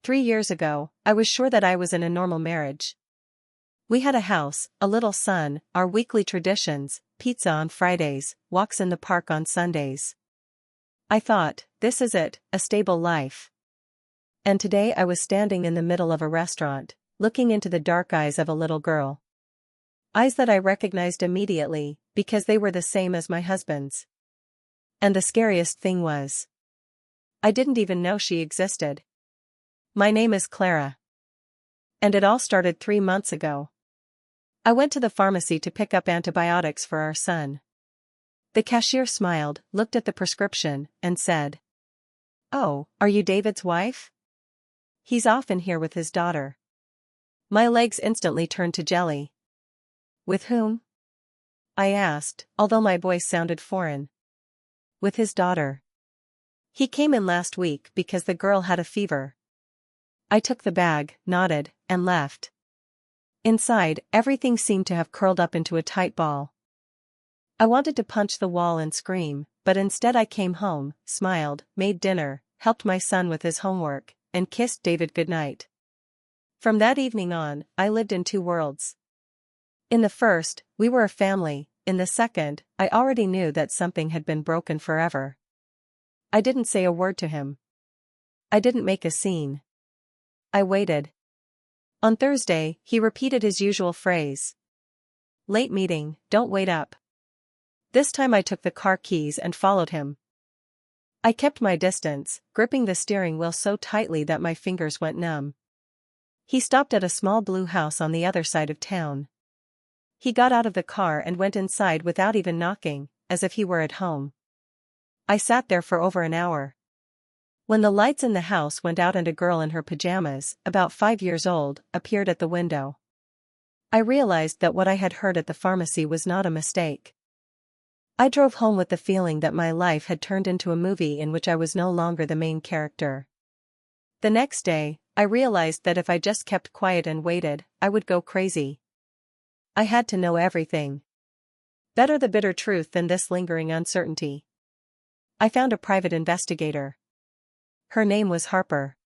3 years ago, I was sure that I was in a normal marriage. We had a house, a little son, our weekly traditions, pizza on Fridays, walks in the park on Sundays. I thought, this is it, a stable life. And today I was standing in the middle of a restaurant, looking into the dark eyes of a little girl. Eyes that I recognized immediately, because they were the same as my husband's. And the scariest thing was, I didn't even know she existed. My name is Clara. And it all started 3 months ago. I went to the pharmacy to pick up antibiotics for our son. The cashier smiled, looked at the prescription, and said, "Oh, are you David's wife? He's often here with his daughter." My legs instantly turned to jelly. "With whom?" I asked, although my voice sounded foreign. "With his daughter. He came in last week because the girl had a fever." I took the bag, nodded, and left. Inside, everything seemed to have curled up into a tight ball. I wanted to punch the wall and scream, but instead I came home, smiled, made dinner, helped my son with his homework, and kissed David goodnight. From that evening on, I lived in 2 worlds. In the first, we were a family. In the second, I already knew that something had been broken forever. I didn't say a word to him. I didn't make a scene. I waited. On Thursday, he repeated his usual phrase. "Late meeting, don't wait up." This time I took the car keys and followed him. I kept my distance, gripping the steering wheel so tightly that my fingers went numb. He stopped at a small blue house on the other side of town. He got out of the car and went inside without even knocking, as if he were at home. I sat there for over an hour. When the lights in the house went out and a girl in her pajamas, about 5 years old, appeared at the window, I realized that what I had heard at the pharmacy was not a mistake. I drove home with the feeling that my life had turned into a movie in which I was no longer the main character. The next day, I realized that if I just kept quiet and waited, I would go crazy. I had to know everything. Better the bitter truth than this lingering uncertainty. I found a private investigator. Her name was Harper.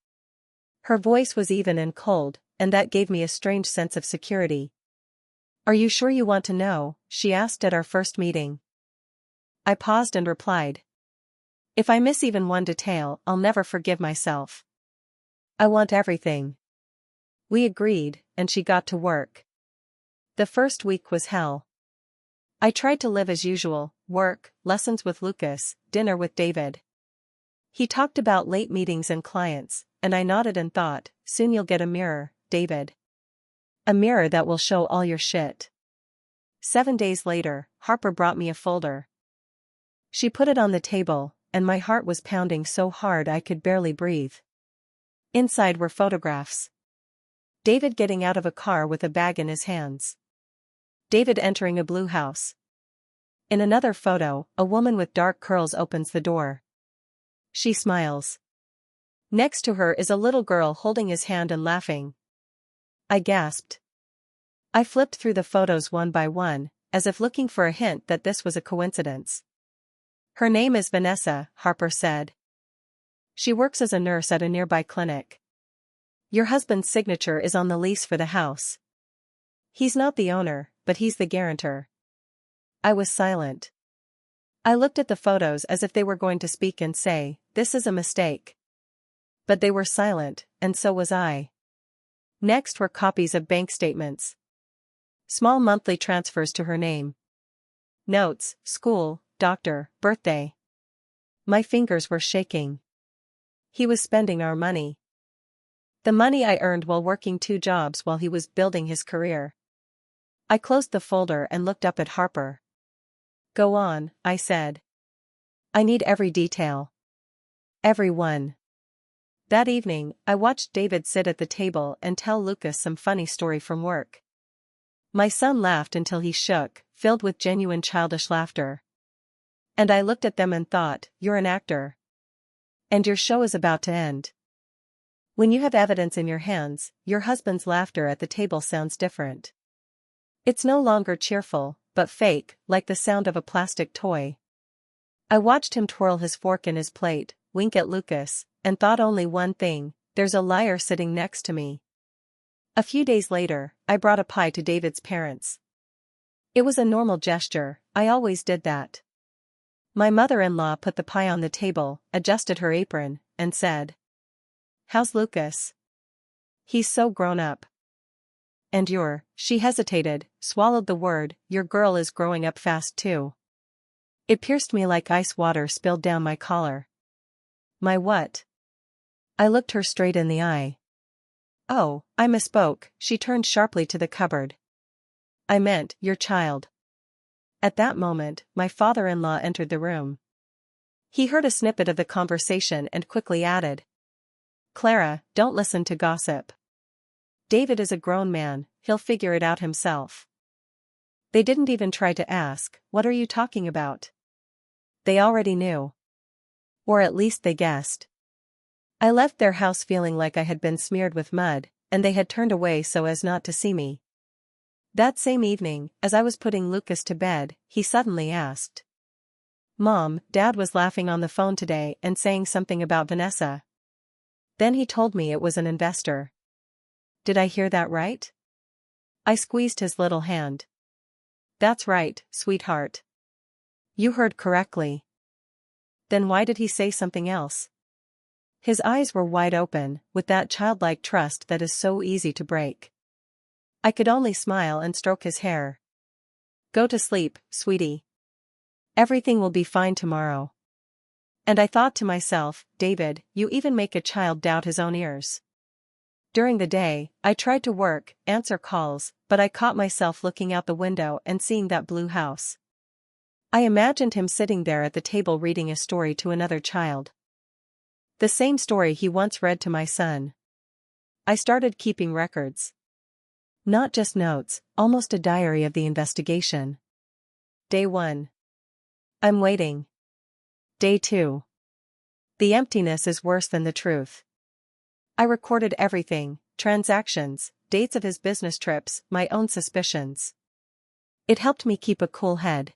Her voice was even and cold, and that gave me a strange sense of security. "Are you sure you want to know?" she asked at our first meeting. I paused and replied, "If I miss even one detail, I'll never forgive myself. I want everything." We agreed, and she got to work. The first week was hell. I tried to live as usual, work, lessons with Lucas, dinner with David. He talked about late meetings and clients, and I nodded and thought, soon you'll get a mirror, David. A mirror that will show all your shit. 7 days later, Harper brought me a folder. She put it on the table, and my heart was pounding so hard I could barely breathe. Inside were photographs. David getting out of a car with a bag in his hands. David entering a blue house. In another photo, a woman with dark curls opens the door. She smiles. Next to her is a little girl holding his hand and laughing. I gasped. I flipped through the photos one by one, as if looking for a hint that this was a coincidence. "Her name is Vanessa," Harper said. "She works as a nurse at a nearby clinic. Your husband's signature is on the lease for the house. He's not the owner, but he's the guarantor." I was silent. I looked at the photos as if they were going to speak and say, "This is a mistake." But they were silent, and so was I. Next were copies of bank statements. Small monthly transfers to her name. Notes, school, doctor, birthday. My fingers were shaking. He was spending our money. The money I earned while working 2 jobs while he was building his career. I closed the folder and looked up at Harper. "Go on," I said. "I need every detail. Every one." That evening, I watched David sit at the table and tell Lucas some funny story from work. My son laughed until he shook, filled with genuine childish laughter. And I looked at them and thought, "You're an actor. And your show is about to end." When you have evidence in your hands, your husband's laughter at the table sounds different. It's no longer cheerful, but fake, like the sound of a plastic toy. I watched him twirl his fork in his plate, wink at Lucas, and thought only one thing: there's a liar sitting next to me. A few days later, I brought a pie to David's parents. It was a normal gesture, I always did that. My mother-in-law put the pie on the table, adjusted her apron, and said, "How's Lucas? He's so grown up." "And she hesitated, swallowed the word, "your girl is growing up fast too." It pierced me like ice water spilled down my collar. "My what?" I looked her straight in the eye. "Oh, I misspoke," she turned sharply to the cupboard. "I meant, your child." At that moment, my father-in-law entered the room. He heard a snippet of the conversation and quickly added, "Clara, don't listen to gossip. David is a grown man, he'll figure it out himself." They didn't even try to ask, "What are you talking about?" They already knew. Or at least they guessed. I left their house feeling like I had been smeared with mud, and they had turned away so as not to see me. That same evening, as I was putting Lucas to bed, he suddenly asked, "Mom, Dad was laughing on the phone today and saying something about Vanessa." Then he told me it was an investor. Did I hear that right? I squeezed his little hand. "That's right, sweetheart. You heard correctly." Then why did he say something else? His eyes were wide open, with that childlike trust that is so easy to break. I could only smile and stroke his hair. "Go to sleep, sweetie. Everything will be fine tomorrow." And I thought to myself, David, you even make a child doubt his own ears. During the day, I tried to work, answer calls, but I caught myself looking out the window and seeing that blue house. I imagined him sitting there at the table reading a story to another child. The same story he once read to my son. I started keeping records. Not just notes, almost a diary of the investigation. Day 1. I'm waiting. Day 2. The emptiness is worse than the truth. I recorded everything, transactions, dates of his business trips, my own suspicions. It helped me keep a cool head.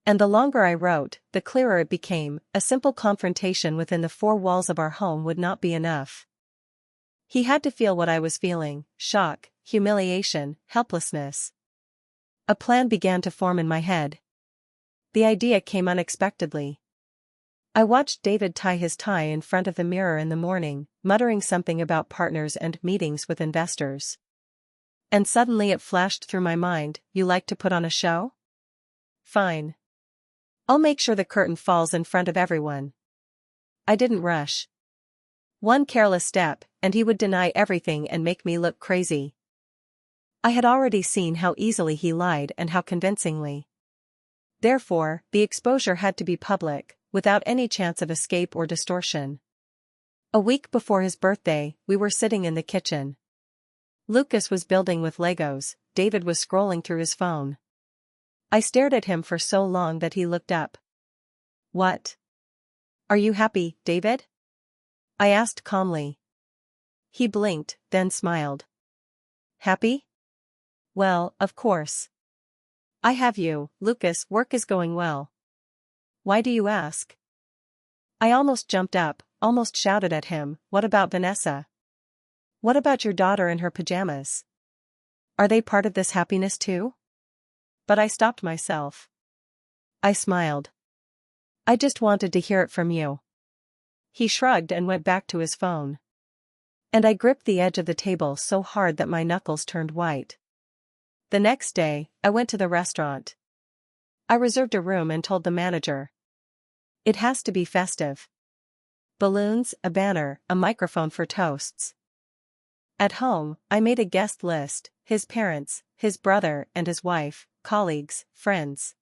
And the longer I wrote, the clearer it became, a simple confrontation within the four walls of our home would not be enough. He had to feel what I was feeling, shock, humiliation, helplessness. A plan began to form in my head. The idea came unexpectedly. I watched David tie his tie in front of the mirror in the morning, muttering something about partners and meetings with investors. And suddenly it flashed through my mind, you like to put on a show? Fine. I'll make sure the curtain falls in front of everyone. I didn't rush. One careless step, and he would deny everything and make me look crazy. I had already seen how easily he lied and how convincingly. Therefore, the exposure had to be public, without any chance of escape or distortion. A week before his birthday, we were sitting in the kitchen. Lucas was building with Legos, David was scrolling through his phone. I stared at him for so long that he looked up. "What? Are you happy, David?" I asked calmly. He blinked, then smiled. "Happy? Well, of course. I have you, Lucas, work is going well. Why do you ask?" I almost jumped up, almost shouted at him, "What about Vanessa? What about your daughter in her pajamas? Are they part of this happiness too?" But I stopped myself. I smiled. "I just wanted to hear it from you." He shrugged and went back to his phone. And I gripped the edge of the table so hard that my knuckles turned white. The next day, I went to the restaurant. I reserved a room and told the manager. It has to be festive. Balloons, a banner, a microphone for toasts. At home, I made a guest list, his parents, his brother and his wife, colleagues, friends.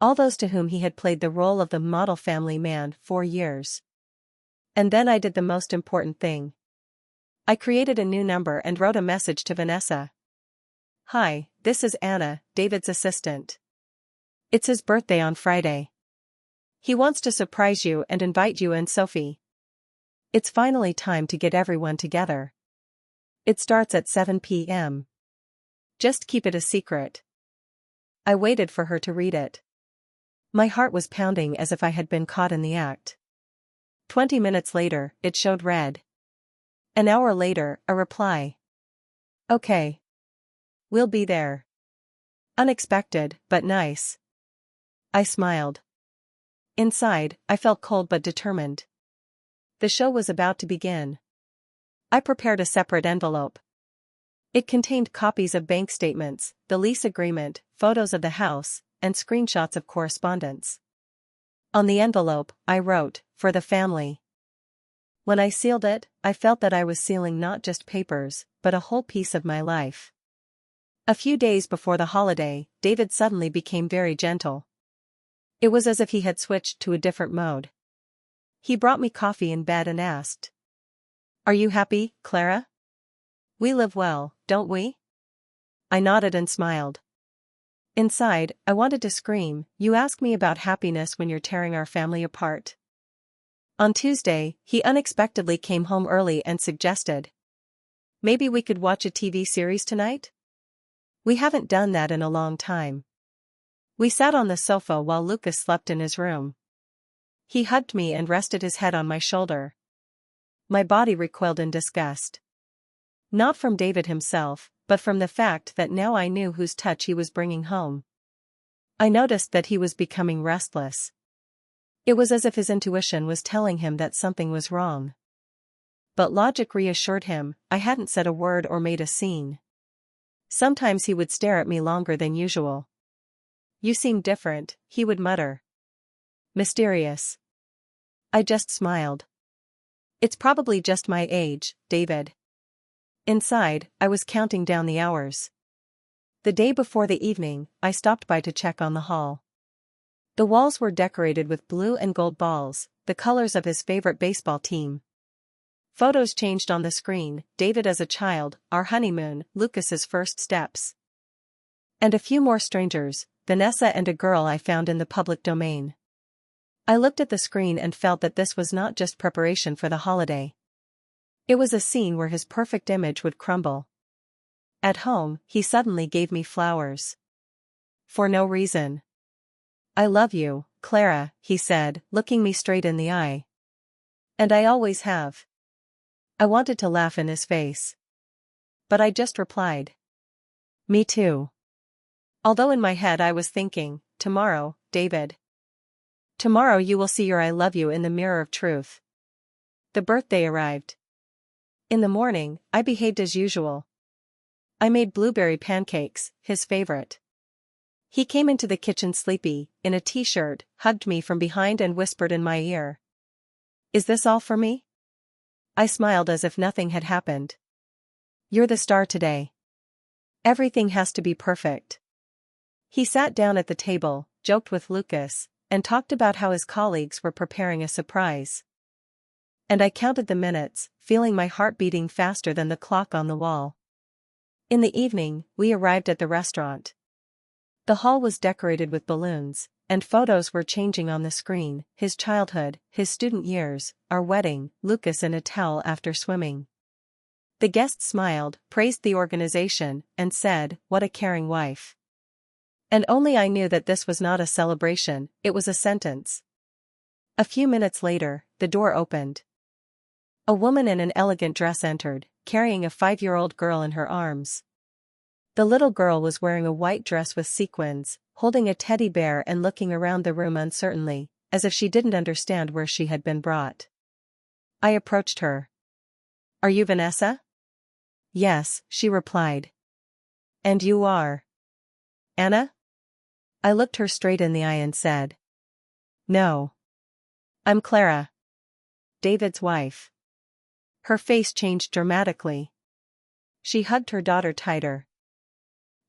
All those to whom he had played the role of the model family man 4 years. And then I did the most important thing. I created a new number and wrote a message to Vanessa. "Hi, this is Anna, David's assistant. It's his birthday on Friday. He wants to surprise you and invite you and Sophie. It's finally time to get everyone together. It starts at 7 p.m. Just keep it a secret." I waited for her to read it. My heart was pounding as if I had been caught in the act. 20 minutes later, it showed read. An hour later, a reply. Okay. We'll be there. Unexpected, but nice. I smiled. Inside, I felt cold but determined. The show was about to begin. I prepared a separate envelope. It contained copies of bank statements, the lease agreement, photos of the house, and screenshots of correspondence. On the envelope, I wrote, "For the family." When I sealed it, I felt that I was sealing not just papers, but a whole piece of my life. A few days before the holiday, David suddenly became very gentle. It was as if he had switched to a different mode. He brought me coffee in bed and asked, "Are you happy, Clara? We live well, don't we?" I nodded and smiled. Inside, I wanted to scream, "You ask me about happiness when you're tearing our family apart." On Tuesday, he unexpectedly came home early and suggested, "Maybe we could watch a TV series tonight? We haven't done that in a long time." We sat on the sofa while Lucas slept in his room. He hugged me and rested his head on my shoulder. My body recoiled in disgust. Not from David himself, but from the fact that now I knew whose touch he was bringing home. I noticed that he was becoming restless. It was as if his intuition was telling him that something was wrong. But logic reassured him, I hadn't said a word or made a scene. Sometimes he would stare at me longer than usual. "You seem different," he would mutter. "Mysterious." I just smiled. "It's probably just my age, David." Inside, I was counting down the hours. The day before the evening, I stopped by to check on the hall. The walls were decorated with blue and gold balls, the colors of his favorite baseball team. Photos changed on the screen, David as a child, our honeymoon, Lucas's first steps. And a few more strangers, Vanessa and a girl I found in the public domain. I looked at the screen and felt that this was not just preparation for the holiday. It was a scene where his perfect image would crumble. At home, he suddenly gave me flowers. For no reason. "I love you, Clara," he said, looking me straight in the eye. "And I always have." I wanted to laugh in his face. But I just replied, "Me too." Although in my head I was thinking, "Tomorrow, David. Tomorrow you will see your I love you in the mirror of truth." The birthday arrived. In the morning, I behaved as usual. I made blueberry pancakes, his favorite. He came into the kitchen sleepy, in a t-shirt, hugged me from behind and whispered in my ear, "Is this all for me?" I smiled as if nothing had happened. "You're the star today. Everything has to be perfect." He sat down at the table, joked with Lucas, and talked about how his colleagues were preparing a surprise. And I counted the minutes, feeling my heart beating faster than the clock on the wall. In the evening, we arrived at the restaurant. The hall was decorated with balloons, and photos were changing on the screen, his childhood, his student years, our wedding, Lucas in a towel after swimming. The guests smiled, praised the organization, and said, "What a caring wife." And only I knew that this was not a celebration, it was a sentence. A few minutes later, the door opened. A woman in an elegant dress entered, carrying a 5-year-old girl in her arms. The little girl was wearing a white dress with sequins, holding a teddy bear and looking around the room uncertainly, as if she didn't understand where she had been brought. I approached her. "Are you Vanessa?" "Yes," she replied. "And you are?" "Anna?" I looked her straight in the eye and said, "No. I'm Clara. David's wife." Her face changed dramatically. She hugged her daughter tighter.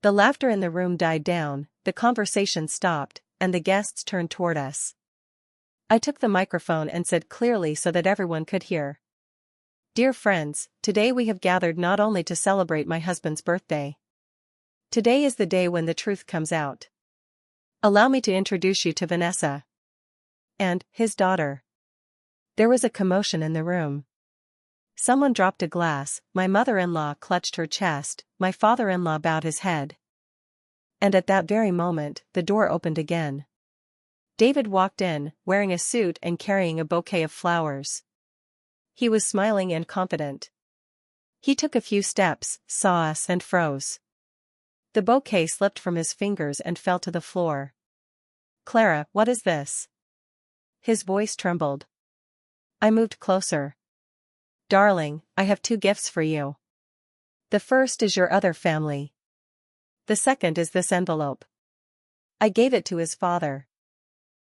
The laughter in the room died down, the conversation stopped, and the guests turned toward us. I took the microphone and said clearly so that everyone could hear, "Dear friends, today we have gathered not only to celebrate my husband's birthday. Today is the day when the truth comes out. Allow me to introduce you to Vanessa. And, his daughter." There was a commotion in the room. Someone dropped a glass, my mother-in-law clutched her chest, my father-in-law bowed his head. And at that very moment, the door opened again. David walked in, wearing a suit and carrying a bouquet of flowers. He was smiling and confident. He took a few steps, saw us and froze. The bouquet slipped from his fingers and fell to the floor. "Clara, what is this?" His voice trembled. I moved closer. "Darling, I have two gifts for you. The first is your other family. The second is this envelope." I gave it to his father.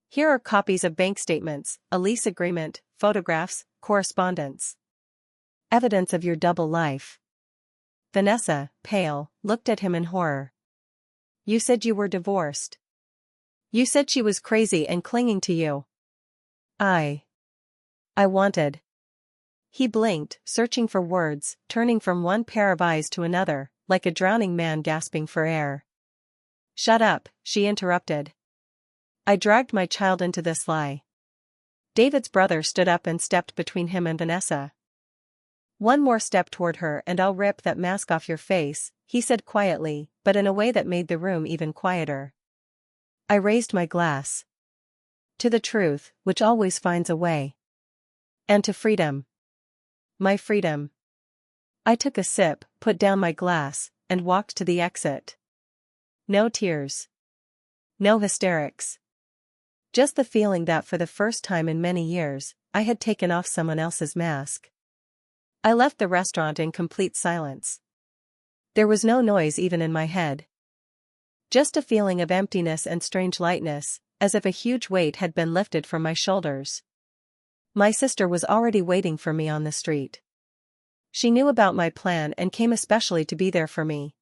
"Here are copies of bank statements, a lease agreement, photographs, correspondence. Evidence of your double life." Vanessa, pale, looked at him in horror. "You said you were divorced. You said she was crazy and clinging to you." I wanted. He blinked, searching for words, turning from one pair of eyes to another, like a drowning man gasping for air. "Shut up," she interrupted. "I dragged my child into this lie." David's brother stood up and stepped between him and Vanessa. "One more step toward her and I'll rip that mask off your face," he said quietly, but in a way that made the room even quieter. I raised my glass. To the truth, which always finds a way. And to freedom. My freedom. I took a sip, put down my glass, and walked to the exit. No tears. No hysterics. Just the feeling that for the first time in many years, I had taken off someone else's mask. I left the restaurant in complete silence. There was no noise even in my head. Just a feeling of emptiness and strange lightness, as if a huge weight had been lifted from my shoulders. My sister was already waiting for me on the street. She knew about my plan and came especially to be there for me.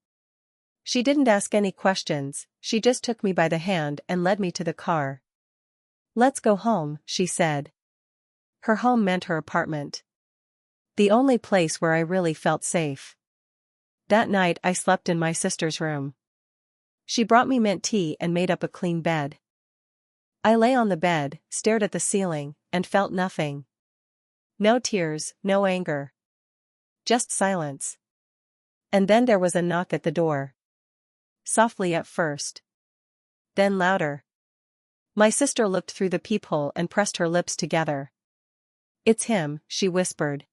She didn't ask any questions, she just took me by the hand and led me to the car. "Let's go home," she said. Her home meant her apartment. The only place where I really felt safe. That night I slept in my sister's room. She brought me mint tea and made up a clean bed. I lay on the bed, stared at the ceiling, and felt nothing. No tears, no anger. Just silence. And then there was a knock at the door. Softly at first. Then louder. My sister looked through the peephole and pressed her lips together. "It's him," she whispered.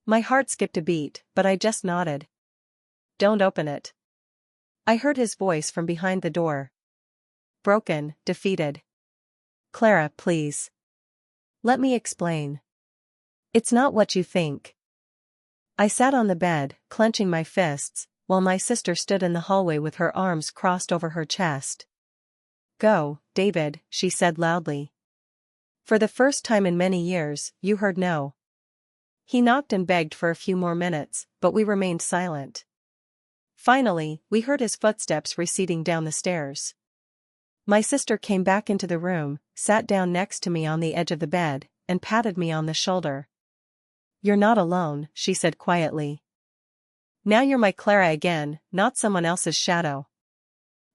My heart skipped a beat, but I just nodded. "Don't open it." I heard his voice from behind the door. Broken, defeated. "Clara, please. Let me explain. It's not what you think." I sat on the bed, clenching my fists, while my sister stood in the hallway with her arms crossed over her chest. "Go, David," she said loudly. For the first time in many years, you heard no. He knocked and begged for a few more minutes, but we remained silent. Finally, we heard his footsteps receding down the stairs. My sister came back into the room, sat down next to me on the edge of the bed, and patted me on the shoulder. "You're not alone," she said quietly. "Now you're my Clara again, not someone else's shadow."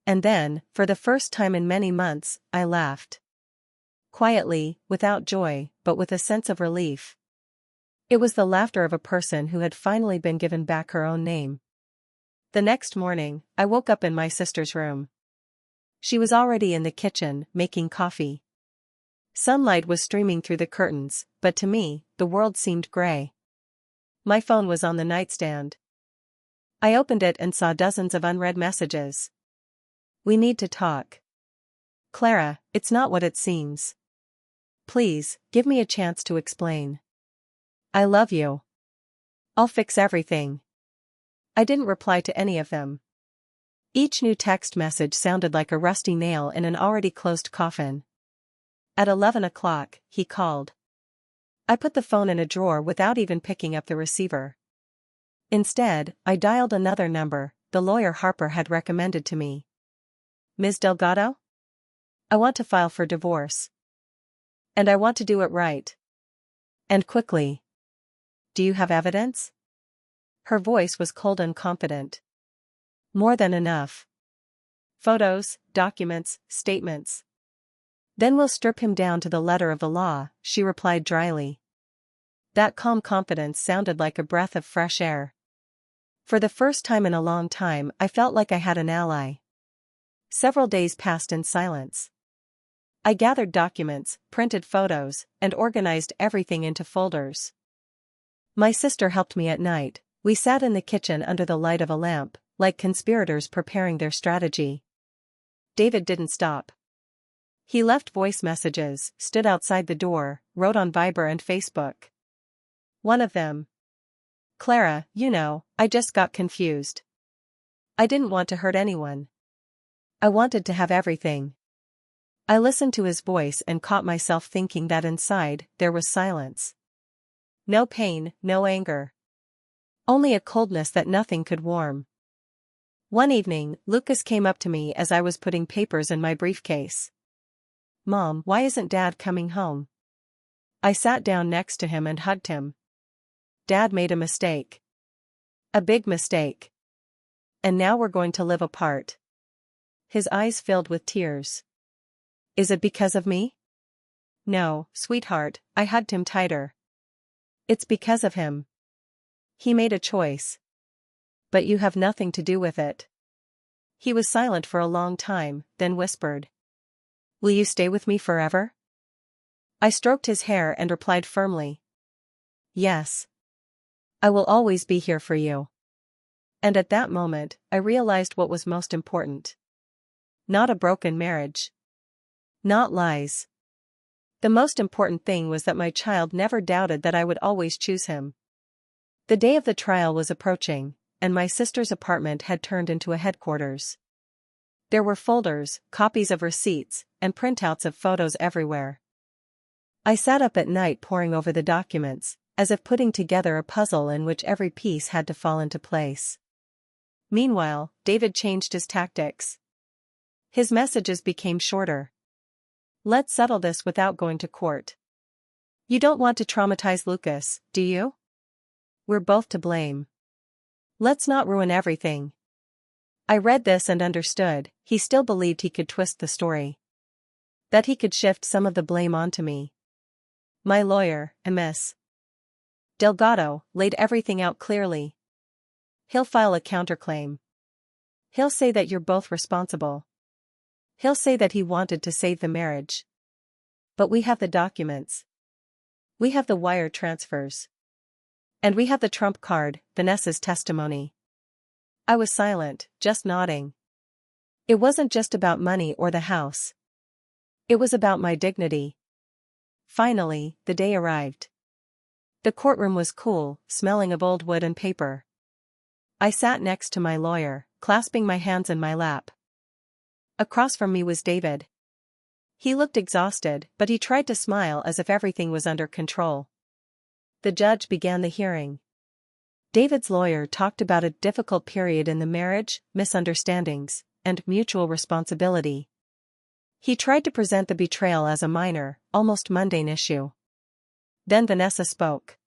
And then, for the first time in many months, I laughed. Quietly, without joy, but with a sense of relief. It was the laughter of a person who had finally been given back her own name. The next morning, I woke up in my sister's room. She was already in the kitchen, making coffee. Sunlight was streaming through the curtains, but to me, the world seemed gray. My phone was on the nightstand. I opened it and saw dozens of unread messages. "We need to talk. Clara, it's not what it seems. Please, give me a chance to explain. I love you. I'll fix everything." I didn't reply to any of them. Each new text message sounded like a rusty nail in an already closed coffin. At 11 o'clock, he called. I put the phone in a drawer without even picking up the receiver. Instead, I dialed another number, the lawyer Harper had recommended to me. "Ms. Delgado? I want to file for divorce. And I want to do it right. And quickly. Do you have evidence?" Her voice was cold and confident. "More than enough. Photos, documents, statements. Then we'll strip him down to the letter of the law," she replied dryly. That calm confidence sounded like a breath of fresh air. For the first time in a long time, I felt like I had an ally. Several days passed in silence. I gathered documents, printed photos, and organized everything into folders. My sister helped me at night, We sat in the kitchen under the light of a lamp, like conspirators preparing their strategy. David didn't stop. He left voice messages, stood outside the door, wrote on Viber and Facebook. One of them. Clara, I just got confused. I didn't want to hurt anyone. I wanted to have everything. I listened to his voice and caught myself thinking that inside, there was silence. No pain, no anger. Only a coldness that nothing could warm. One evening, Lucas came up to me as I was putting papers in my briefcase. "Mom, why isn't Dad coming home?" I sat down next to him and hugged him. "Dad made a mistake. A big mistake. And now we're going to live apart." His eyes filled with tears. "Is it because of me?" "No, sweetheart," I hugged him tighter. "It's because of him. He made a choice. But you have nothing to do with it." He was silent for a long time, then whispered. "Will you stay with me forever?" I stroked his hair and replied firmly. "Yes. I will always be here for you." And at that moment, I realized what was most important. Not a broken marriage. Not lies. The most important thing was that my child never doubted that I would always choose him. The day of the trial was approaching, and my sister's apartment had turned into a headquarters. There were folders, copies of receipts, and printouts of photos everywhere. I sat up at night poring over the documents, as if putting together a puzzle in which every piece had to fall into place. Meanwhile, David changed his tactics. His messages became shorter. "Let's settle this without going to court. You don't want to traumatize Lucas, do you? We're both to blame. Let's not ruin everything." I read this and understood, he still believed he could twist the story. That he could shift some of the blame onto me. My lawyer, Ms. Delgado, laid everything out clearly. "He'll file a counterclaim. He'll say that you're both responsible. He'll say that he wanted to save the marriage. But we have the documents. We have the wire transfers. And we have the trump card, Vanessa's testimony." I was silent, just nodding. It wasn't just about money or the house. It was about my dignity. Finally, the day arrived. The courtroom was cool, smelling of old wood and paper. I sat next to my lawyer, clasping my hands in my lap. Across from me was David. He looked exhausted, but he tried to smile as if everything was under control. The judge began the hearing. David's lawyer talked about a difficult period in the marriage, misunderstandings, and mutual responsibility. He tried to present the betrayal as a minor, almost mundane issue. Then Vanessa spoke.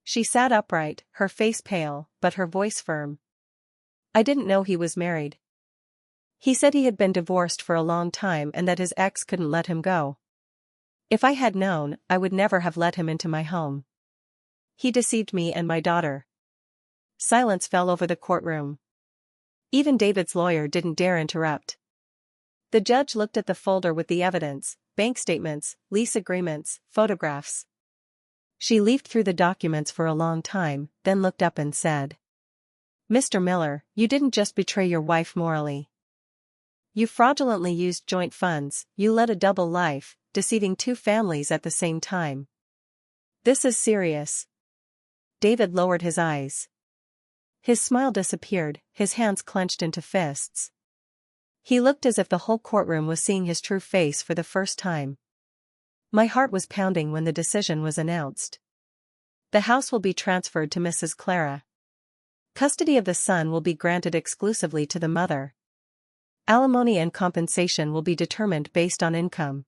She sat upright, her face pale, but her voice firm. "I didn't know he was married. He said he had been divorced for a long time and that his ex couldn't let him go. If I had known, I would never have let him into my home. He deceived me and my daughter." Silence fell over the courtroom. Even David's lawyer didn't dare interrupt. The judge looked at the folder with the evidence, bank statements, lease agreements, photographs. She leafed through the documents for a long time, then looked up and said, "Mr. Miller, you didn't just betray your wife morally. You fraudulently used joint funds, you led a double life, deceiving two families at the same time. This is serious." David lowered his eyes. His smile disappeared, his hands clenched into fists. He looked as if the whole courtroom was seeing his true face for the first time. My heart was pounding when the decision was announced. The house will be transferred to Mrs. Clara. Custody of the son will be granted exclusively to the mother. Alimony and compensation will be determined based on income.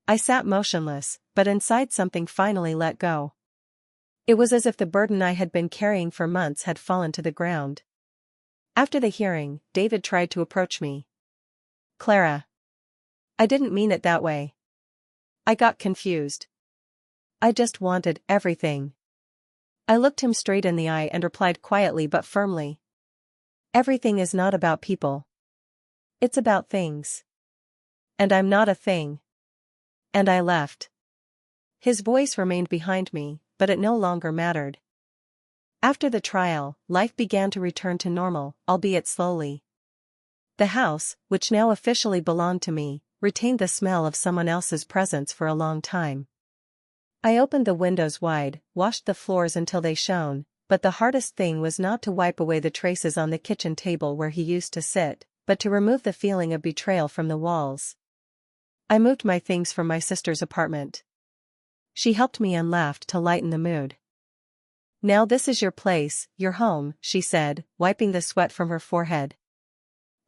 I sat motionless, but inside something finally let go. It was as if the burden I had been carrying for months had fallen to the ground. After the hearing, David tried to approach me. "Clara. I didn't mean it that way. I got confused. I just wanted everything." I looked him straight in the eye and replied quietly but firmly. "Everything is not about people. It's about things. And I'm not a thing." And I left. His voice remained behind me, but it no longer mattered. After the trial, life began to return to normal, albeit slowly. The house, which now officially belonged to me, retained the smell of someone else's presence for a long time. I opened the windows wide, washed the floors until they shone, but the hardest thing was not to wipe away the traces on the kitchen table where he used to sit, but to remove the feeling of betrayal from the walls. I moved my things from my sister's apartment. She helped me and laughed to lighten the mood. "Now this is your place, your home," she said, wiping the sweat from her forehead.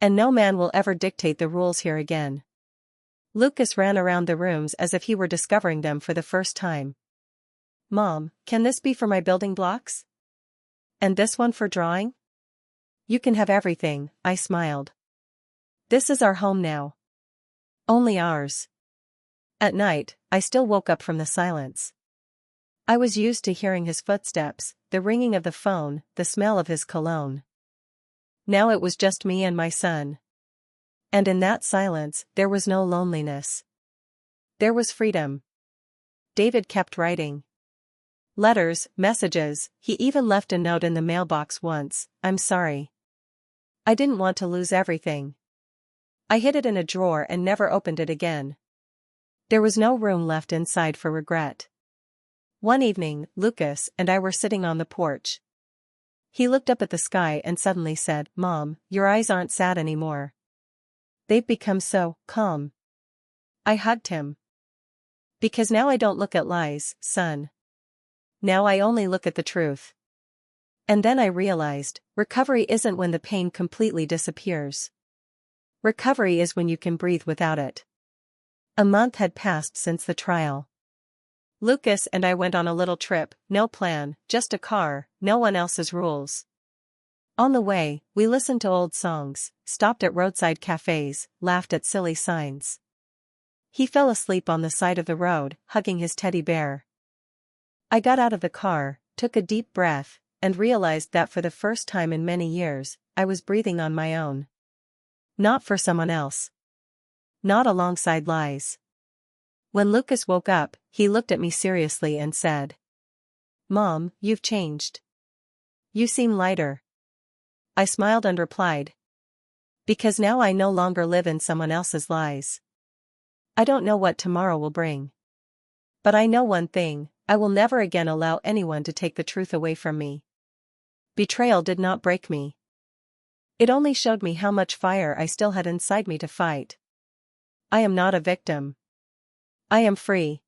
"And no man will ever dictate the rules here again." Lucas ran around the rooms as if he were discovering them for the first time. "Mom, can this be for my building blocks? And this one for drawing?" "You can have everything," I smiled. "This is our home now. Only ours." At night, I still woke up from the silence. I was used to hearing his footsteps, the ringing of the phone, the smell of his cologne. Now it was just me and my son. And in that silence, there was no loneliness. There was freedom. David kept writing. Letters, messages, he even left a note in the mailbox once, "I'm sorry. I didn't want to lose everything." I hid it in a drawer and never opened it again. There was no room left inside for regret. One evening, Lucas and I were sitting on the porch. He looked up at the sky and suddenly said, "Mom, your eyes aren't sad anymore. They've become so calm." I hugged him. "Because now I don't look at lies, son. Now I only look at the truth." And then I realized, recovery isn't when the pain completely disappears. Recovery is when you can breathe without it. A month had passed since the trial. Lucas and I went on a little trip, no plan, just a car, no one else's rules. On the way, we listened to old songs, stopped at roadside cafes, laughed at silly signs. He fell asleep on the side of the road, hugging his teddy bear. I got out of the car, took a deep breath, and realized that for the first time in many years, I was breathing on my own. Not for someone else. Not alongside lies. When Lucas woke up, he looked at me seriously and said, "Mom, you've changed. You seem lighter." I smiled and replied, "Because now I no longer live in someone else's lies. I don't know what tomorrow will bring. But I know one thing, I will never again allow anyone to take the truth away from me." Betrayal did not break me. It only showed me how much fire I still had inside me to fight. I am not a victim. I am free.